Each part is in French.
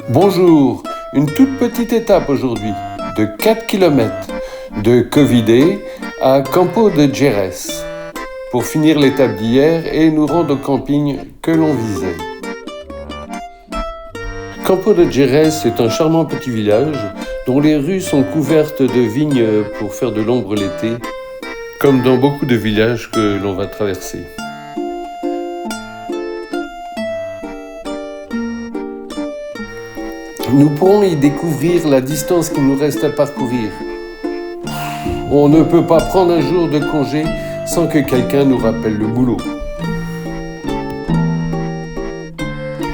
Bonjour, une toute petite étape aujourd'hui, de 4 km, de Covidé à Campo de Jerez, pour finir l'étape d'hier et nous rendre au camping que l'on visait. Campo de Jerez est un charmant petit village dont les rues sont couvertes de vignes pour faire de l'ombre l'été, comme dans beaucoup de villages que l'on va traverser. Nous pourrons y découvrir la distance qu'il nous reste à parcourir. On ne peut pas prendre un jour de congé sans que quelqu'un nous rappelle le boulot.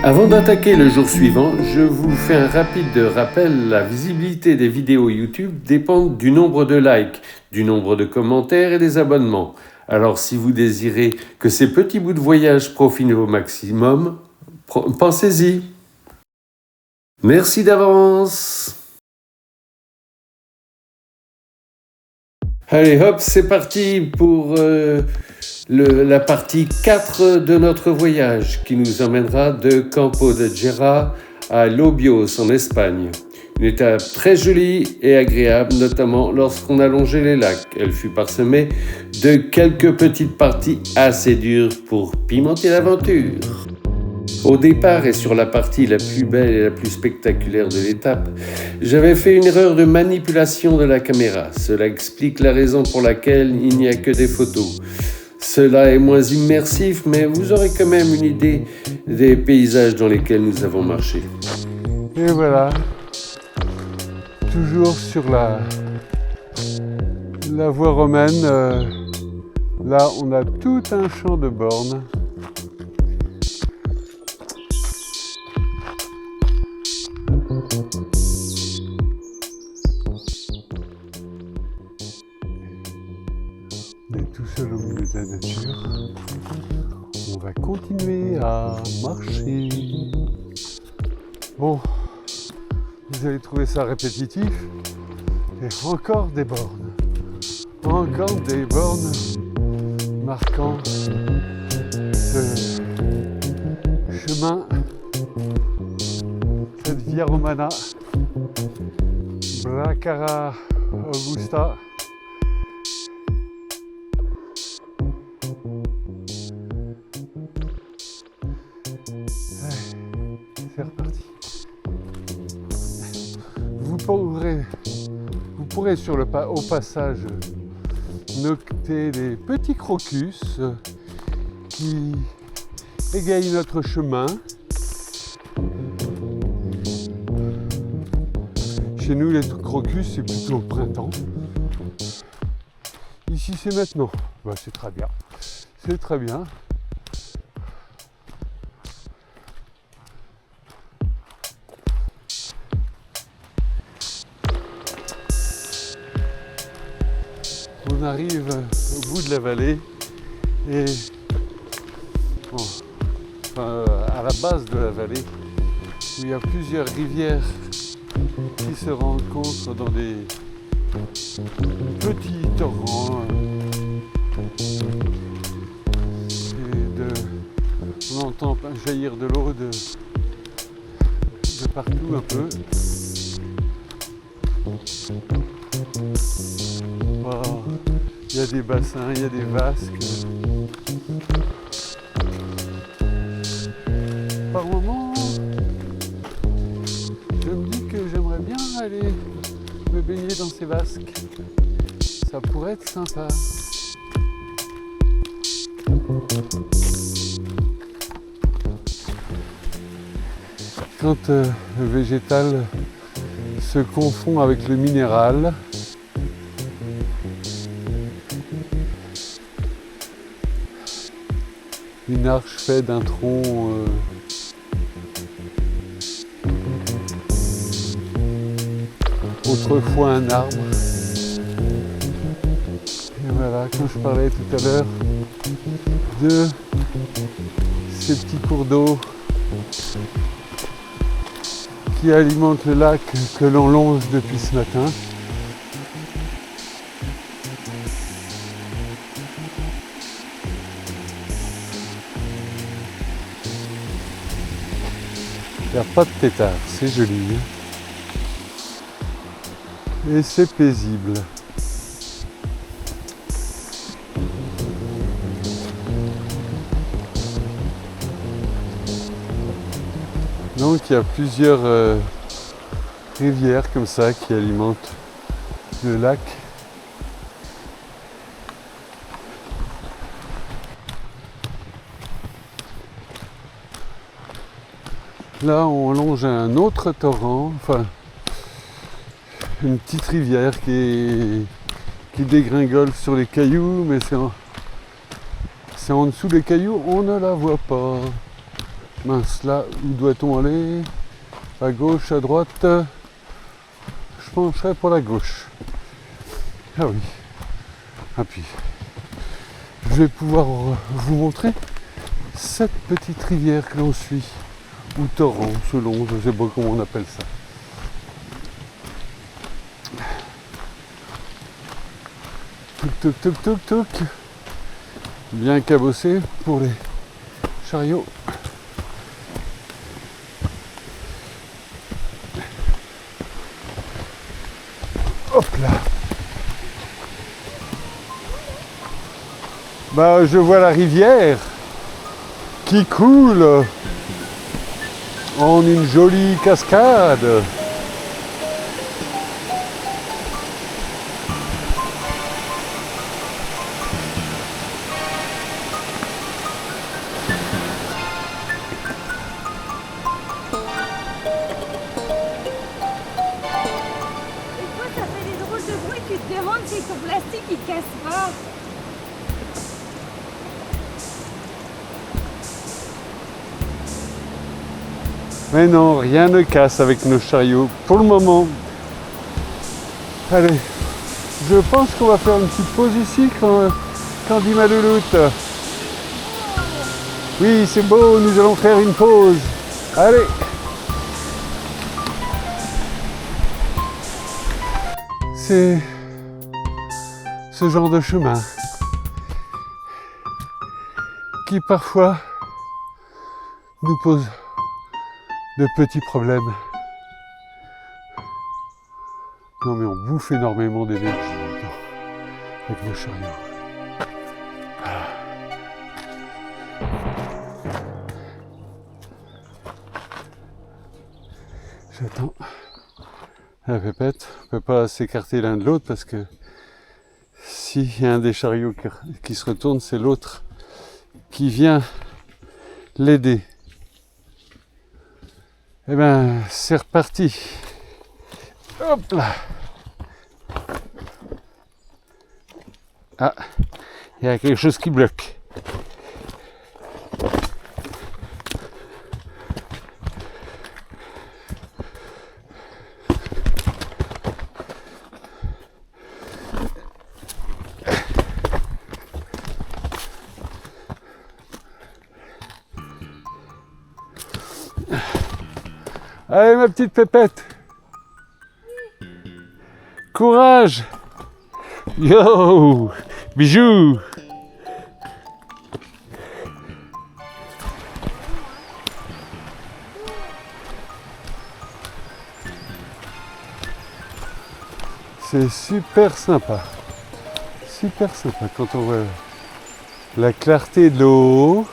Avant d'attaquer le jour suivant, je vous fais un rapide rappel. La visibilité des vidéos YouTube dépend du nombre de likes, du nombre de commentaires et des abonnements. Alors si vous désirez que ces petits bouts de voyage profitent au maximum, pensez-y. Merci d'avance. Allez hop, c'est parti pour la partie 4 de notre voyage qui nous emmènera de Campo de Jerez à Lobios en Espagne. Une étape très jolie et agréable, notamment lorsqu'on a longé les lacs. Elle fut parsemée de quelques petites parties assez dures pour pimenter l'aventure. Au départ et sur la partie la plus belle et la plus spectaculaire de l'étape, j'avais fait une erreur de manipulation de la caméra. Cela explique la raison pour laquelle il n'y a que des photos. Cela est moins immersif, mais vous aurez quand même une idée des paysages dans lesquels nous avons marché. Et voilà, toujours sur la voie romaine. Là, on a tout un champ de bornes. On est tout seul au milieu de la nature. On va continuer à marcher. Bon, vous allez trouver ça répétitif. Et encore des bornes. Encore des bornes marquant ce chemin, cette Via Romana, Bracara Augusta. C'est reparti. Vous pourrez au passage noter des petits crocus qui égayent notre chemin. Chez nous, les crocus, c'est plutôt au printemps. Ici, c'est maintenant. Bah, c'est très bien. C'est très bien. On arrive au bout de la vallée et à la base de la vallée où il y a plusieurs rivières qui se rencontrent dans des petits torrents. On entend jaillir de l'eau de partout un peu. Oh, il y a des bassins, il y a des vasques. Par moments, je me dis que j'aimerais bien aller me baigner dans ces vasques. Ça pourrait être sympa. Quand le végétal se confond avec le minéral, une arche faite d'un tronc autrefois un arbre. Et voilà dont je parlais tout à l'heure, de ces petits cours d'eau qui alimentent le lac que l'on longe depuis ce matin. Il n'y a pas de pétard, c'est joli. Et c'est paisible. Donc il y a plusieurs rivières comme ça qui alimentent le lac. Là on longe un autre torrent, enfin une petite rivière qui dégringole sur les cailloux, mais c'est en dessous des cailloux, on ne la voit pas. Mince, là, où doit-on aller? À gauche, à droite? Je pencherais pour la gauche. Ah oui. Ah puis, je vais pouvoir vous montrer cette petite rivière que l'on suit, ou torrent, selon, je ne sais pas comment on appelle ça. Touk touk touk touk touk. Bien cabossé pour les chariots. Hop là. Bah, je vois la rivière qui coule en une jolie cascade. Mais non, rien ne casse avec nos chariots, pour le moment. Allez, je pense qu'on va faire une petite pause ici quand dit ma louloute. Oui, c'est beau, nous allons faire une pause. Allez. C'est ce genre de chemin qui parfois nous pose de petits problèmes. Non mais on bouffe énormément d'énergie avec nos chariots. J'attends la pépette. On ne peut pas s'écarter l'un de l'autre parce que s'il y a un des chariots qui se retourne, c'est l'autre qui vient l'aider. Eh ben, c'est reparti. Hop là. Ah, il y a quelque chose qui bloque. Allez ma petite pépette. Courage. Yo, bijou. C'est super sympa. Super sympa quand on voit la clarté de l'eau.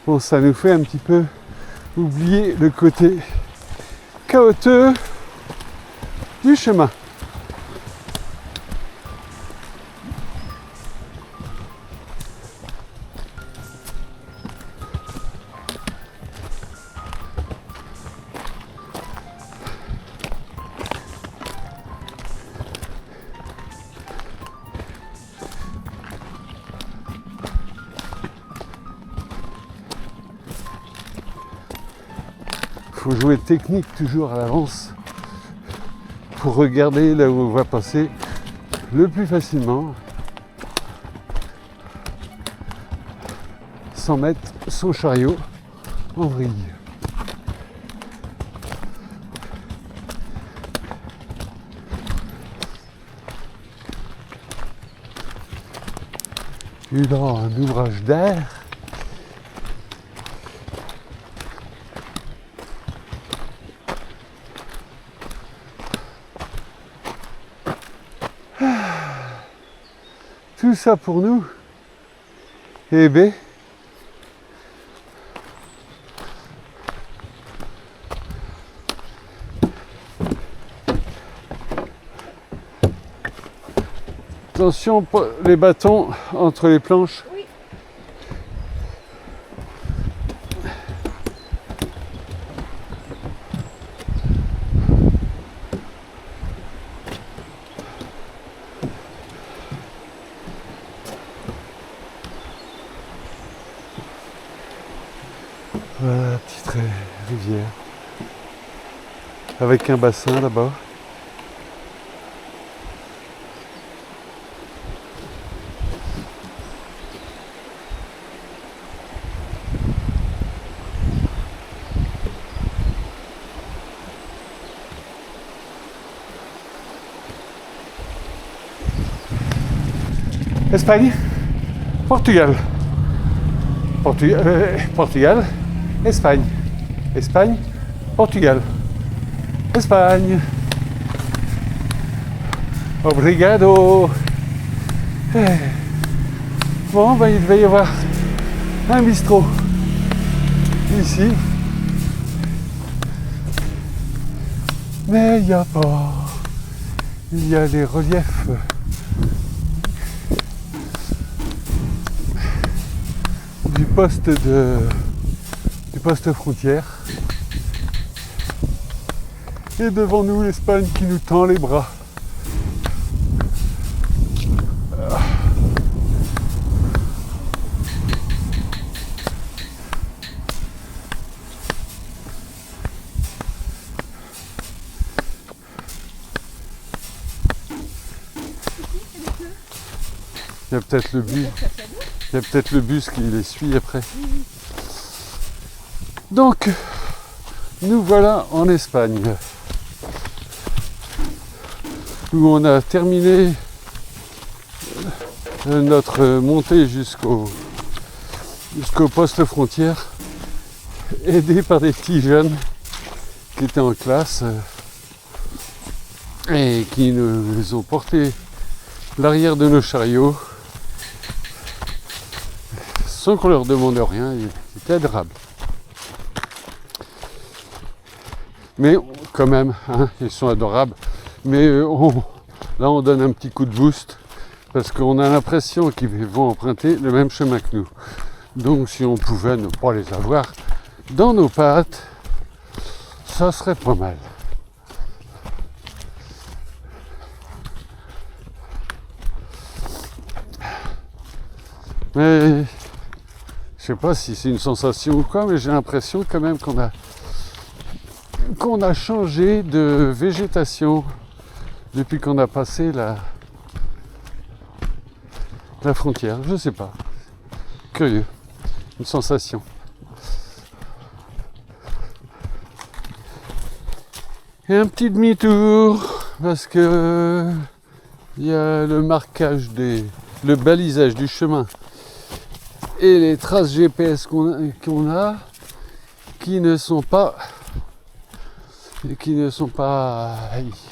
Bon, ça nous fait un petit peu oublier le côté chaotique du chemin. Faut jouer technique toujours à l'avance pour regarder là où on va passer le plus facilement, sans mettre son chariot en vrille. Et dans un ouvrage d'air, tout ça pour nous, et B. Attention, les bâtons entre les planches. Oui. Voilà, petite rivière. Avec un bassin là-bas. Espagne, Portugal. Portugal, Espagne. Espagne, Portugal. Espagne. Obrigado. Bon, ben, il devait y avoir un bistrot ici. Mais il n'y a pas. Il y a les reliefs. Du poste frontière. Et devant nous, l'Espagne qui nous tend les bras. Il y a peut-être le bus. Il y a peut-être le bus qui les suit après. Donc, nous voilà en Espagne, où on a terminé notre montée jusqu'au poste frontière, aidés par des petits jeunes qui étaient en classe et qui nous ont porté l'arrière de nos chariots sans qu'on leur demande rien. Ils étaient adorables. Mais quand même, hein, ils sont adorables. Mais là, on donne un petit coup de boost parce qu'on a l'impression qu'ils vont emprunter le même chemin que nous. Donc, si on pouvait ne pas les avoir dans nos pattes, ça serait pas mal. Mais je sais pas si c'est une sensation ou quoi, mais j'ai l'impression quand même qu'on a changé de végétation depuis qu'on a passé la frontière. Je sais pas. Curieux. Une sensation. Et un petit demi-tour parce que il y a le marquage le balisage du chemin et les traces GPS qu'on a qui ne sont pas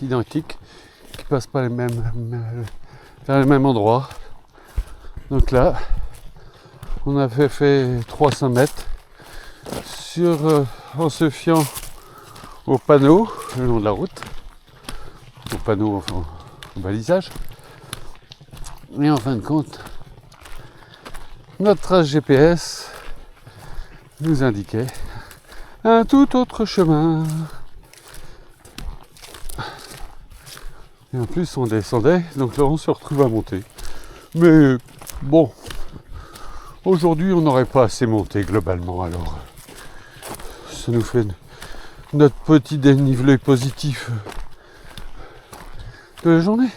identiques, qui passent pas vers le même endroit. Donc là, on a fait 300 mètres en se fiant aux panneaux le long de la route, aux panneaux, enfin, au balisage. Et en fin de compte, notre trace GPS nous indiquait un tout autre chemin. Et en plus on descendait, donc là on se retrouve à monter. Mais bon, aujourd'hui on n'aurait pas assez monté globalement, alors ça nous fait notre petit dénivelé positif de la journée.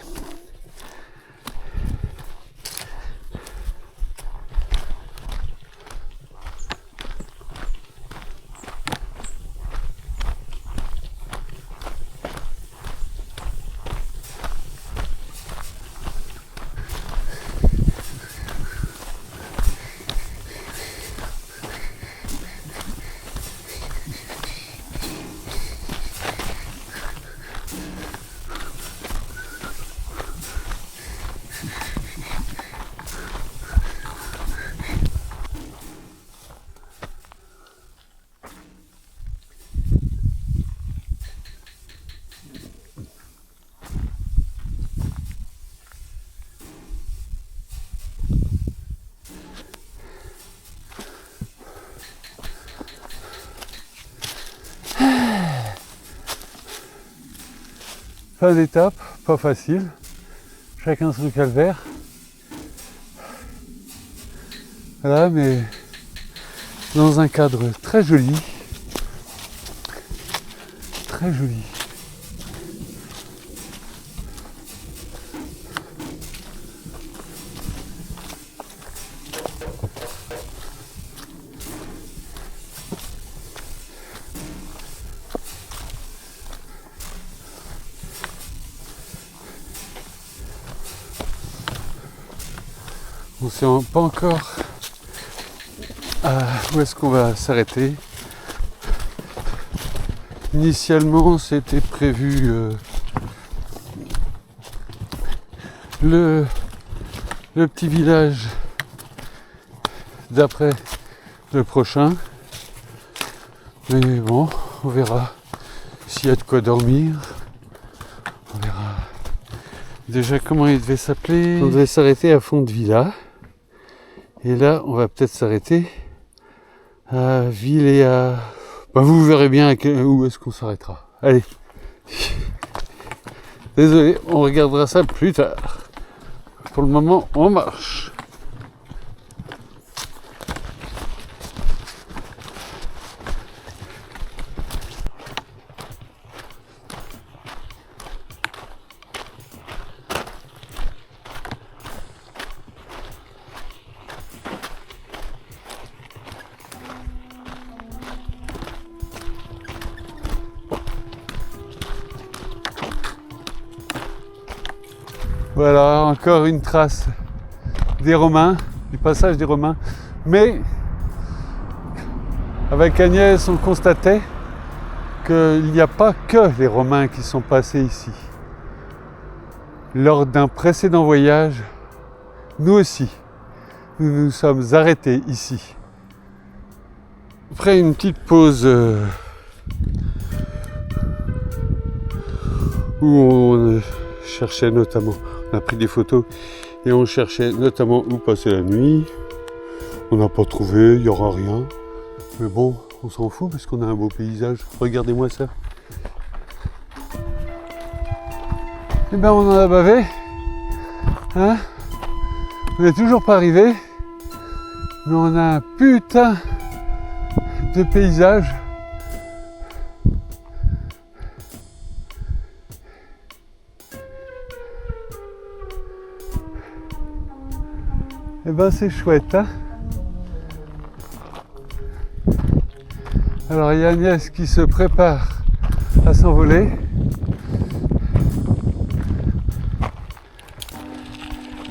Fin d'étape, pas facile, chacun son calvaire. Voilà, mais dans un cadre très joli, très joli. On ne sait pas encore où est-ce qu'on va s'arrêter. Initialement, c'était prévu le petit village d'après le prochain. Mais bon, on verra s'il y a de quoi dormir. On verra déjà comment il devait s'appeler. On devait s'arrêter à Fond de Villa. Et là, on va peut-être s'arrêter à Villéa. Bah, vous verrez bien où est-ce qu'on s'arrêtera. Allez. Désolé, on regardera ça plus tard. Pour le moment, on marche. Voilà, encore une trace des Romains, du passage des Romains. Mais avec Agnès, on constatait qu'il n'y a pas que les Romains qui sont passés ici. Lors d'un précédent voyage, nous aussi, nous nous sommes arrêtés ici. Après une petite pause où on cherchait notamment, on a pris des photos et on cherchait notamment où passer la nuit. On n'a pas trouvé, il n'y aura rien. Mais bon, on s'en fout parce qu'on a un beau paysage. Regardez-moi ça. Eh bien, on en a bavé. Hein? On n'est toujours pas arrivé. Mais on a un putain de paysage. Eh ben c'est chouette, hein. Alors il y a Agnès qui se prépare à s'envoler.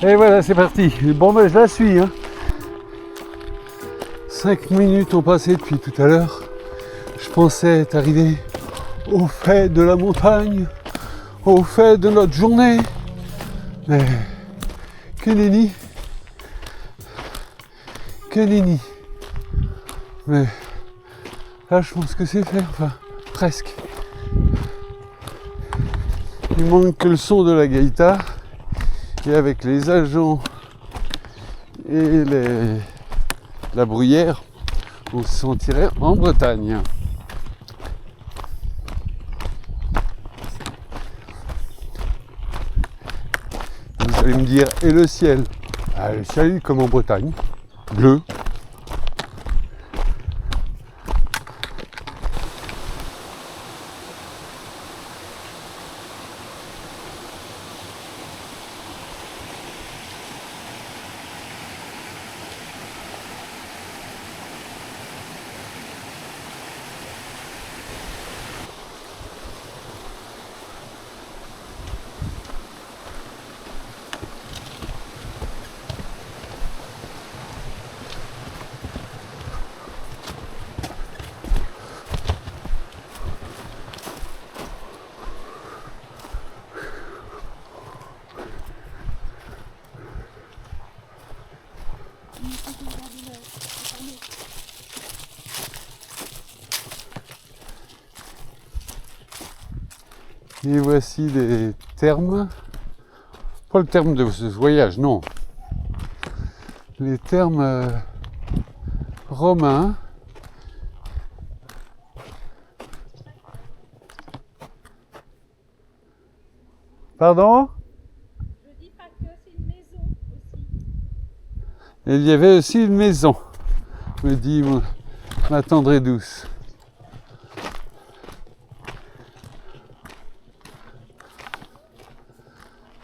Et voilà, c'est parti. Bon ben je la suis, hein. 5 minutes ont passé depuis tout à l'heure. Je pensais être arrivé au fait de la montagne, au fait de notre journée. Mais que nenni. Que nenni. Mais là je pense que c'est fait, enfin presque. Il manque que le son de la gaïta. Et avec les agents et la bruyère, on se sentirait en Bretagne. Vous allez me dire, et le ciel? Ah, le ciel comme en Bretagne, bleu. Et voici des thermes. Pas le terme de ce voyage, non. Les thermes romains. Pardon? Je dis pas que c'est une maison aussi. Et il y avait aussi une maison, me dit ma tendre et douce.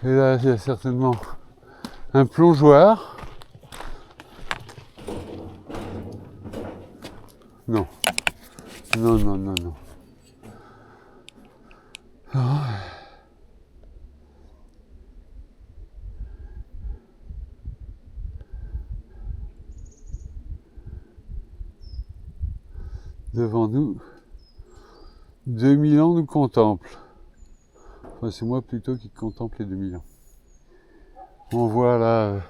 Et là, il y a certainement un plongeoir. Non. Non, non, non, non. Non. Devant nous, 2000 ans nous contemplent. Enfin, c'est moi plutôt qui contemple les 2000 ans. On voit là,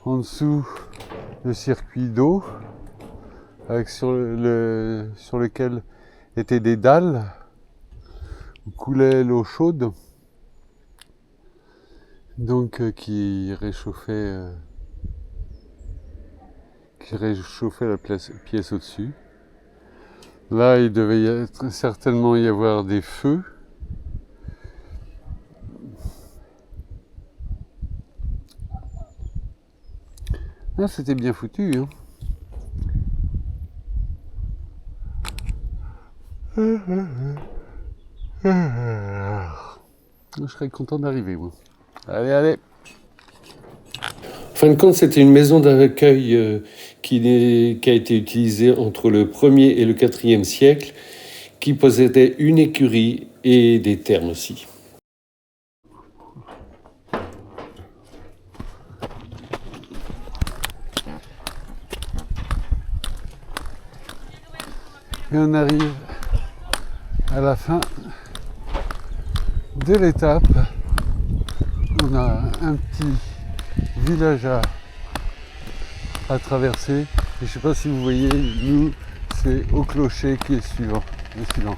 en dessous, le circuit d'eau, avec sur lequel étaient des dalles, où coulait l'eau chaude, donc qui réchauffait la pièce au-dessus. Là, il devait certainement y avoir des feux. Ah, c'était bien foutu, hein. Je serais content d'arriver, moi. Allez, allez. En fin de compte, c'était une maison d'accueil qui a été utilisée entre le 1er et le 4e siècle, qui possédait une écurie et des thermes aussi. Et on arrive à la fin de l'étape. On a un petit village à traverser. Et je ne sais pas si vous voyez, nous, c'est au clocher qui est suivant. Le suivant.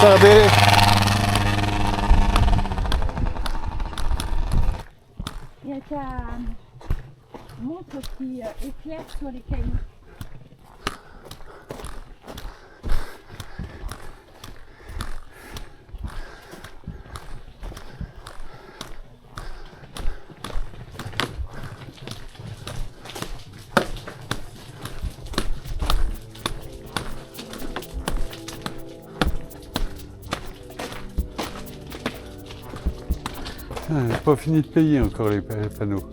Tardez. Il y a ta montre qui éclaire sur les cailloux. On n'a pas fini de payer encore les panneaux.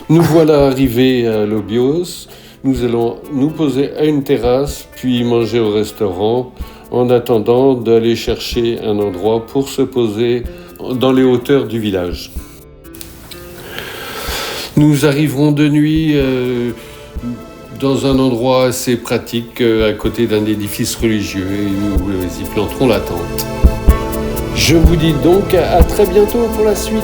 Nous voilà arrivés à Lobios. Nous allons nous poser à une terrasse, puis manger au restaurant, en attendant d'aller chercher un endroit pour se poser dans les hauteurs du village. Nous arriverons de nuit dans un endroit assez pratique à côté d'un édifice religieux et nous y planterons la tente. Je vous dis donc à très bientôt pour la suite.